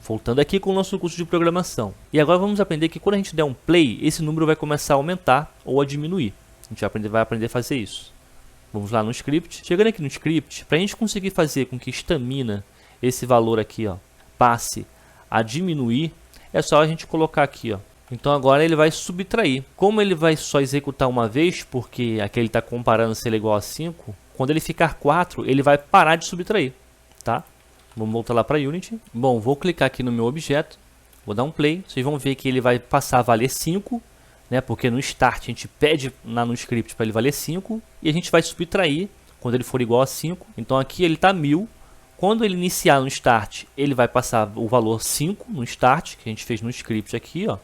Voltando aqui com o nosso curso de programação. E agora vamos aprender que quando a gente der um play, esse número vai começar a aumentar ou a diminuir. A gente vai aprender a fazer isso. Vamos lá no script. Chegando aqui no script, para a gente conseguir fazer com que stamina, esse valor aqui, ó, passe a diminuir, é só a gente colocar aqui, ó. Então agora ele vai subtrair. Como ele vai só executar uma vez, porque aqui ele está comparando se ele é igual a 5, quando ele ficar 4, ele vai parar de subtrair, tá? Vamos voltar lá para Unity. Bom, vou clicar aqui no meu objeto, vou dar um play. Vocês vão ver que ele vai passar a valer 5, né? Porque no start a gente pede lá no script para ele valer 5 e a gente vai subtrair quando ele for igual a 5. Então aqui ele está 1000. Quando ele iniciar no start, ele vai passar o valor 5 no start, que a gente fez no script aqui, ó.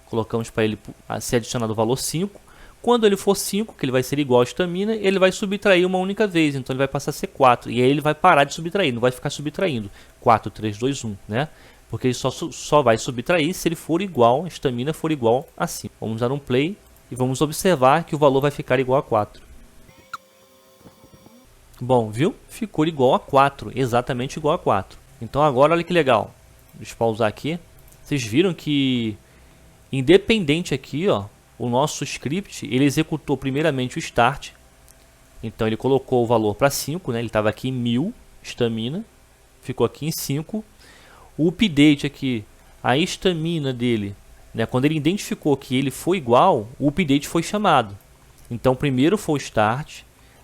Colocamos para ele ser adicionado o valor 5. Quando ele for 5, que ele vai ser igual a stamina, ele vai subtrair uma única vez, então ele vai passar a ser 4. E aí ele vai parar de subtrair, não vai ficar subtraindo 4, 3, 2, 1, né? Porque ele só vai subtrair se ele for igual, a stamina for igual a 5. Vamos dar um play e vamos observar que o valor vai ficar igual a 4. Bom, viu? Ficou igual a 4, exatamente igual a 4. Então agora olha que legal. Deixa eu pausar aqui. Vocês viram que independente aqui, ó, o nosso script, ele executou primeiramente o start. Então ele colocou o valor para 5, né? Ele estava aqui em 1000 stamina, ficou aqui em 5. O update aqui, a stamina dele, né? Quando ele identificou que ele foi igual, o update foi chamado. Então primeiro foi o start,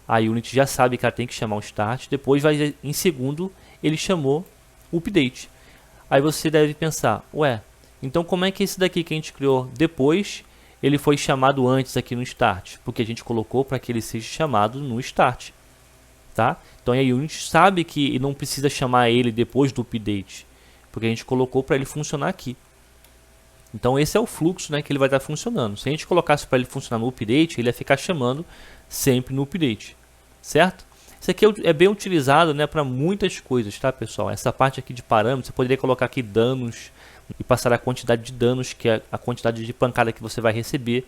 a Unity já sabe que ela tem que chamar o start, depois vai em segundo ele chamou o update. Aí você deve pensar, ué, então como é que esse daqui que a gente criou depois, ele foi chamado antes aqui no start? Porque a gente colocou para que ele seja chamado no start, tá? Então a Unity sabe que não precisa chamar ele depois do update, porque a gente colocou para ele funcionar aqui. Então esse é o fluxo, né, que ele vai estar funcionando. Se a gente colocasse para ele funcionar no update, ele ia ficar chamando sempre no update, certo? Isso aqui é bem utilizado, né, para muitas coisas, tá, pessoal? Essa parte aqui de parâmetros, você poderia colocar aqui danos e passar a quantidade de danos, que é a quantidade de pancada que você vai receber.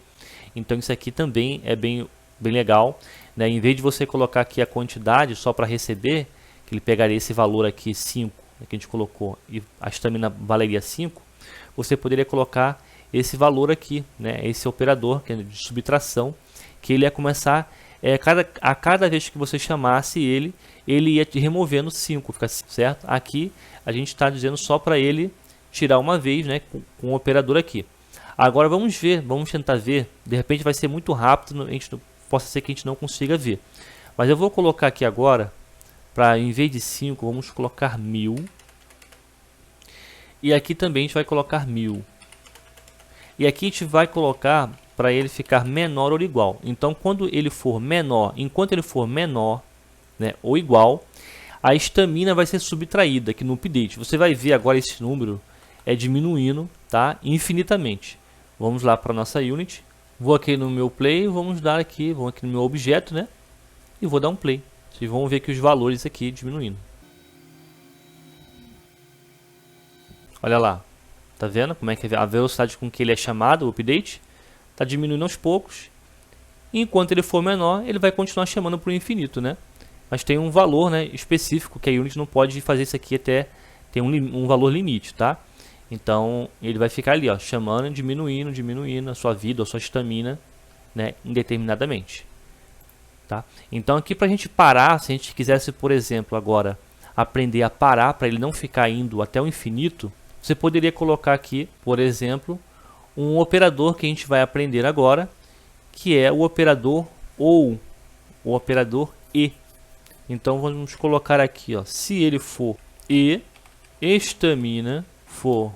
Então isso aqui também é bem legal, né? Em vez de você colocar aqui a quantidade só para receber, que ele pegaria esse valor aqui 5, né, que a gente colocou, e a estamina valeria 5, você poderia colocar esse valor aqui, né, esse operador que é de subtração, que ele ia começar, a cada vez que você chamasse ele ia te removendo 5, fica certo? Aqui a gente está dizendo só para ele tirar uma vez, né, com o operador aqui. Agora vamos tentar ver, de repente vai ser muito rápido, possa ser que a gente não consiga ver. Mas eu vou colocar aqui agora, para em vez de 5, vamos colocar 1000. E aqui também a gente vai colocar 1000. E aqui a gente vai colocar para ele ficar menor ou igual. Então quando ele for menor, enquanto ele for menor, né, ou igual, a estamina vai ser subtraída aqui no update. Você vai ver agora esse número diminuindo, tá, infinitamente. Vamos lá para nossa Unity. Vou aqui no meu play, vamos aqui no meu objeto, né, e vou dar um play. Vocês vão ver que os valores aqui diminuindo. Olha lá, tá vendo como é que a velocidade com que ele é chamado, o update, tá diminuindo aos poucos. E enquanto ele for menor, ele vai continuar chamando para o infinito, né? Mas tem um valor, né, específico que a Unity não pode fazer isso aqui até tem um valor limite, tá? Então ele vai ficar ali, ó, chamando, diminuindo a sua vida, a sua estamina, né, indeterminadamente, tá? Então aqui para a gente parar, se a gente quisesse, por exemplo, agora aprender a parar para ele não ficar indo até o infinito, você poderia colocar aqui, por exemplo, um operador que a gente vai aprender agora, que é o operador ou o operador e. Então vamos colocar aqui, ó, se ele for e estamina for,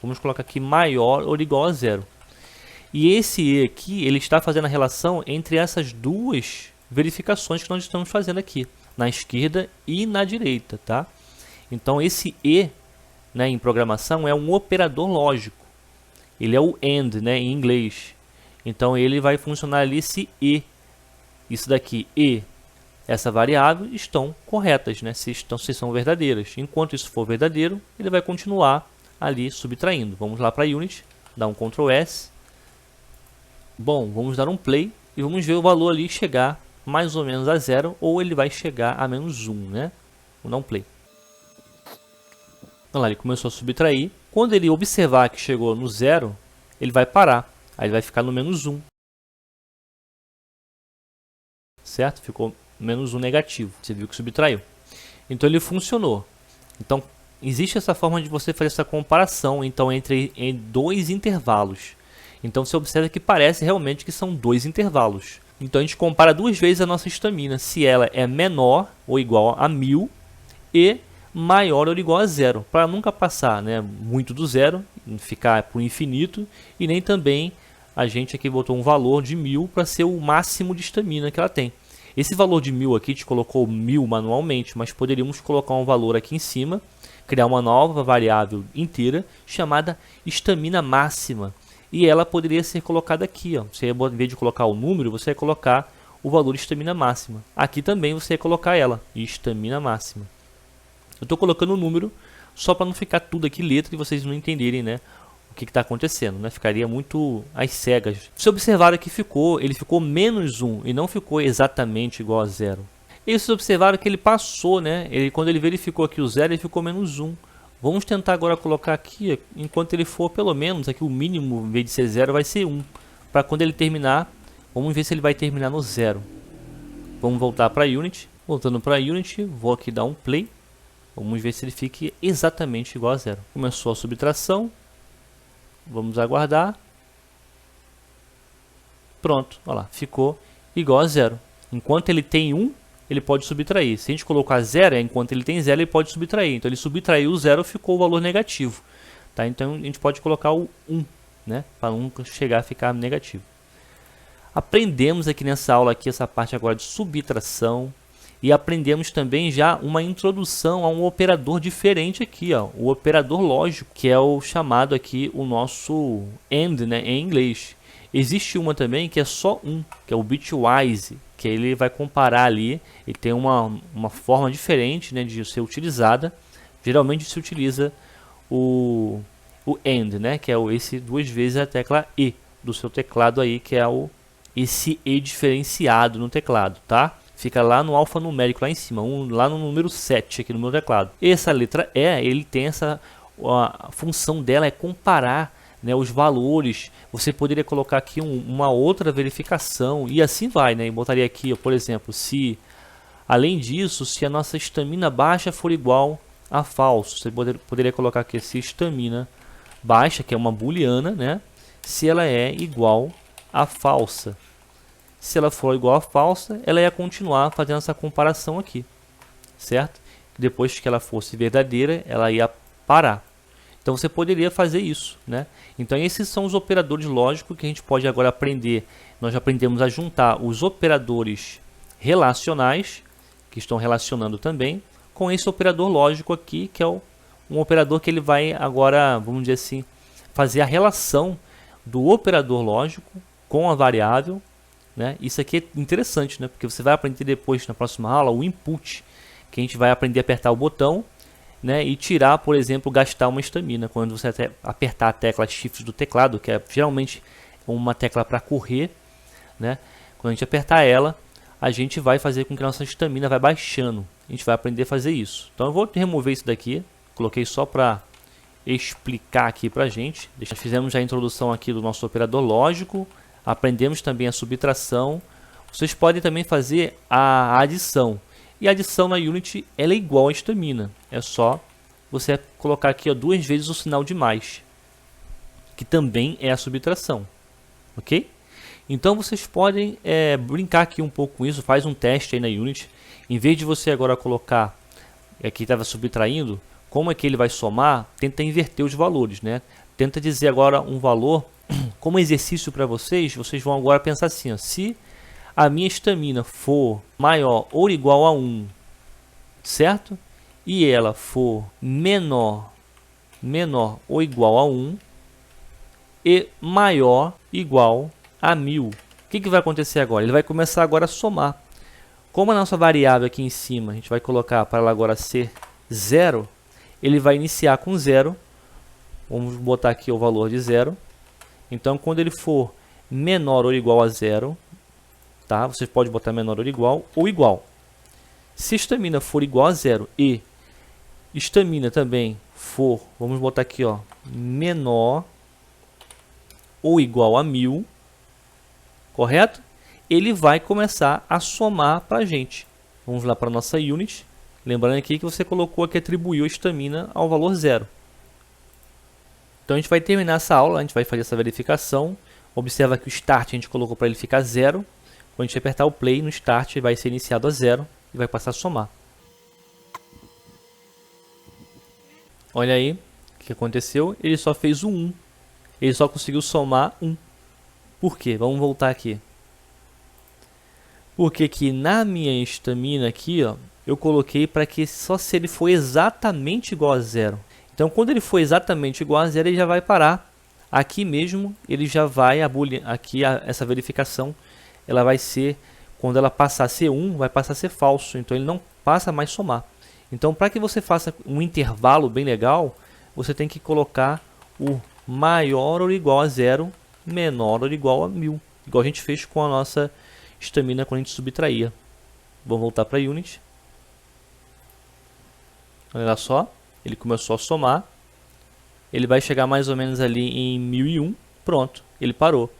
vamos colocar aqui maior ou igual a 0. E esse e aqui, ele está fazendo a relação entre essas duas verificações que nós estamos fazendo aqui, na esquerda e na direita, tá? Então esse e, né, em programação é um operador lógico. Ele é o AND, né, em inglês. Então ele vai funcionar ali se e isso daqui e essa variável estão corretas, né, se são verdadeiras. Enquanto isso for verdadeiro, ele vai continuar ali subtraindo. Vamos lá para a Unity, dar um Ctrl S. Bom, vamos dar um play e vamos ver o valor ali chegar mais ou menos a 0, ou ele vai chegar a -1, né? Vamos dar um play. Olha lá, ele começou a subtrair. Quando ele observar que chegou no 0, ele vai parar. Aí ele vai ficar no menos 1. Certo? Ficou menos 1 negativo. Você viu que subtraiu. Então ele funcionou. Então existe essa forma de você fazer essa comparação então entre dois intervalos. Então você observa que parece realmente que são dois intervalos. Então a gente compara duas vezes a nossa estamina, se ela é menor ou igual a 1000 e maior ou igual a 0, para nunca passar, né, muito do zero, ficar para o infinito, e nem também a gente aqui botou um valor de 1000 para ser o máximo de estamina que ela tem. Esse valor de 1000 aqui, a gente colocou 1000 manualmente, mas poderíamos colocar um valor aqui em cima, criar uma nova variável inteira chamada estamina máxima. E ela poderia ser colocada aqui, ó. Você, em vez de colocar o número, você ia colocar o valor de estamina máxima. Aqui também você ia colocar ela, estamina máxima. Eu estou colocando o número só para não ficar tudo aqui letra e vocês não entenderem, né, o que está acontecendo, né? Ficaria muito às cegas. Se observaram que ele ficou menos 1 e não ficou exatamente igual a 0. E vocês observaram que ele passou, né? Quando ele verificou aqui o 0, ele ficou menos 1. Vamos tentar agora colocar aqui, enquanto ele for pelo menos, aqui o mínimo, em vez de ser 0, vai ser 1. Para quando ele terminar, vamos ver se ele vai terminar no 0. Vamos voltar para a Unity. Voltando para a Unity, vou aqui dar um play. Vamos ver se ele fique exatamente igual a 0. Começou a subtração. Vamos aguardar. Pronto, olha lá, ficou igual a 0. Enquanto ele tem 1, ele pode subtrair. Se a gente colocar 0, enquanto ele tem 0, ele pode subtrair. Então ele subtraiu o 0, ficou o valor negativo. Tá? Então a gente pode colocar o 1, né? Para nunca chegar a ficar negativo. Aprendemos aqui nessa aula aqui, essa parte agora de subtração. E aprendemos também já uma introdução a um operador diferente aqui, ó, o operador lógico, que é o chamado aqui o nosso AND, né, em inglês. Existe uma também que é só um, que é o bitwise, que ele vai comparar ali, ele tem uma forma diferente, né, de ser utilizada. Geralmente se utiliza o AND, né, que é esse duas vezes a tecla E do seu teclado aí, que é esse E diferenciado no teclado, tá? Fica lá no alfanumérico, lá em cima, lá no número 7 aqui no meu teclado. Essa letra E, ele tem a função dela é comparar, né, os valores. Você poderia colocar aqui uma outra verificação e assim vai, né? E botaria aqui, ó, por exemplo, se além disso, se a nossa estamina baixa for igual a falso, você poderia colocar aqui se estamina baixa, que é uma booleana, né? Se ela é igual a falsa. Se ela for igual a falsa, ela ia continuar fazendo essa comparação aqui, certo? Depois que ela fosse verdadeira, ela ia parar. Então você poderia fazer isso, né? Então esses são os operadores lógicos que a gente pode agora aprender. Nós já aprendemos a juntar os operadores relacionais, que estão relacionando também, com esse operador lógico aqui, que é um operador que ele vai agora, vamos dizer assim, fazer a relação do operador lógico com a variável. Né? Isso aqui é interessante, né? Porque você vai aprender depois, na próxima aula, o input, que a gente vai aprender a apertar o botão, né? E tirar, por exemplo, gastar uma estamina. Quando você apertar a tecla Shift do teclado, que é geralmente uma tecla para correr, né? Quando a gente apertar ela, a gente vai fazer com que a nossa estamina vai baixando. A gente vai aprender a fazer isso. Então eu vou remover isso daqui, coloquei só para explicar aqui para a gente. Fizemos já a introdução aqui do nosso operador lógico. Aprendemos também a subtração. Vocês podem também fazer a adição. E a adição na Unity ela é igual a estamina. É só você colocar aqui, ó, duas vezes o sinal de mais, que também é a subtração. Ok? Então vocês podem brincar aqui um pouco com isso. Faz um teste aí na Unity. Em vez de você agora colocar, aqui estava subtraindo, como é que ele vai somar? Tenta inverter os valores, né? Tenta dizer agora um valor. Como exercício para vocês, vocês vão agora pensar assim, ó, se a minha estamina for maior ou igual a 1, certo? E ela for menor ou igual a 1 e maior igual a 1000. O que vai acontecer agora? Ele vai começar agora a somar. Como a nossa variável aqui em cima, a gente vai colocar para ela agora ser 0, ele vai iniciar com 0. Vamos botar aqui o valor de 0. Então, quando ele for menor ou igual a 0, tá? Você pode botar menor ou igual. Se a estamina for igual a 0 e estamina também for, vamos botar aqui, ó, menor ou igual a 1000, correto? Ele vai começar a somar para a gente. Vamos lá para a nossa unit. Lembrando aqui que você colocou que atribuiu a estamina ao valor 0. Então a gente vai terminar essa aula, a gente vai fazer essa verificação. Observa que o start a gente colocou para ele ficar 0. Quando a gente apertar o play no start, vai ser iniciado a 0 e vai passar a somar. Olha aí o que aconteceu, ele só fez o 1. Ele só conseguiu somar 1. Por quê? Vamos voltar aqui. Porque que na minha estamina aqui, ó, eu coloquei para que só se ele for exatamente igual a 0. Então, quando ele for exatamente igual a 0, ele já vai parar. Aqui mesmo, ele já vai abolir. Aqui, essa verificação, ela vai ser, quando ela passar a ser 1, vai passar a ser falso. Então, ele não passa mais somar. Então, para que você faça um intervalo bem legal, você tem que colocar o maior ou igual a 0, menor ou igual a 1000. Igual a gente fez com a nossa estamina quando a gente subtraía. Vamos voltar para a Unity. Olha só, ele começou a somar. Ele vai chegar mais ou menos ali em 1001. Pronto, ele parou,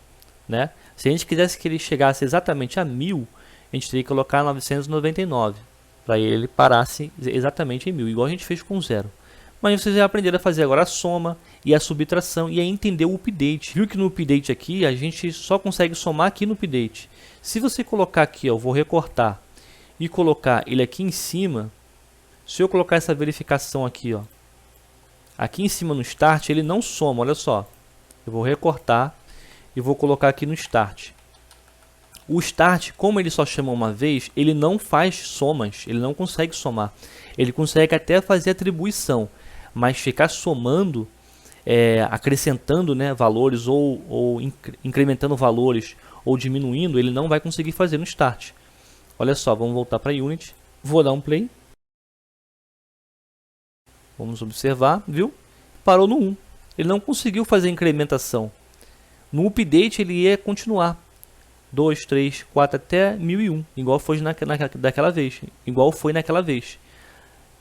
né? Se a gente quisesse que ele chegasse exatamente a 1000, a gente teria que colocar 999 para ele parasse exatamente em 1000, igual a gente fez com o 0. Mas vocês já aprenderam a fazer agora a soma e a subtração e a entender o update. Viu que no update aqui a gente só consegue somar aqui no update. Se você colocar aqui, ó, eu vou recortar e colocar ele aqui em cima, se eu colocar essa verificação aqui, ó, aqui em cima no start, ele não soma, olha só. Eu vou recortar e vou colocar aqui no start. O start, como ele só chama uma vez, ele não faz somas, ele não consegue somar. Ele consegue até fazer atribuição, mas ficar somando, acrescentando, né, valores ou incrementando valores ou diminuindo, ele não vai conseguir fazer no start. Olha só, vamos voltar para a Unity. Vou dar um play. Vamos observar, viu? Parou no 1. Ele não conseguiu fazer incrementação. No update ele ia continuar. 2, 3, 4 até 1001, igual foi daquela vez, igual foi naquela vez.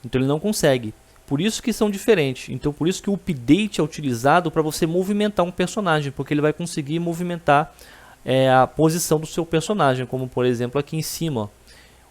Então ele não consegue. Por isso que são diferentes. Então por isso que o update é utilizado para você movimentar um personagem, porque ele vai conseguir movimentar a posição do seu personagem, como por exemplo aqui em cima, ó.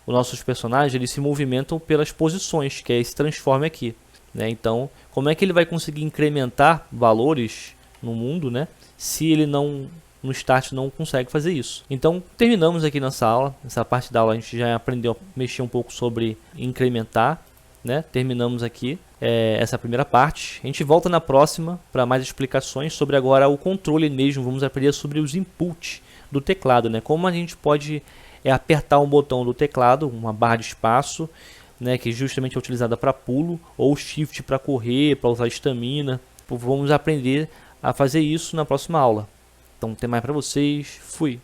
Os nossos personagens eles se movimentam pelas posições, que é esse transforme aqui, né? Então, como é que ele vai conseguir incrementar valores no mundo, né? Se ele não no start não consegue fazer isso. Então terminamos aqui nossa aula. Essa parte da aula a gente já aprendeu a mexer um pouco sobre incrementar, né? Terminamos aqui essa primeira parte. A gente volta na próxima para mais explicações sobre agora o controle mesmo. Vamos aprender sobre os inputs do teclado, né? Como a gente pode apertar um botão do teclado, uma barra de espaço, né? Que justamente é utilizada para pulo, ou shift para correr, para usar estamina. Vamos aprender a fazer isso na próxima aula. Então tem mais para vocês. Fui!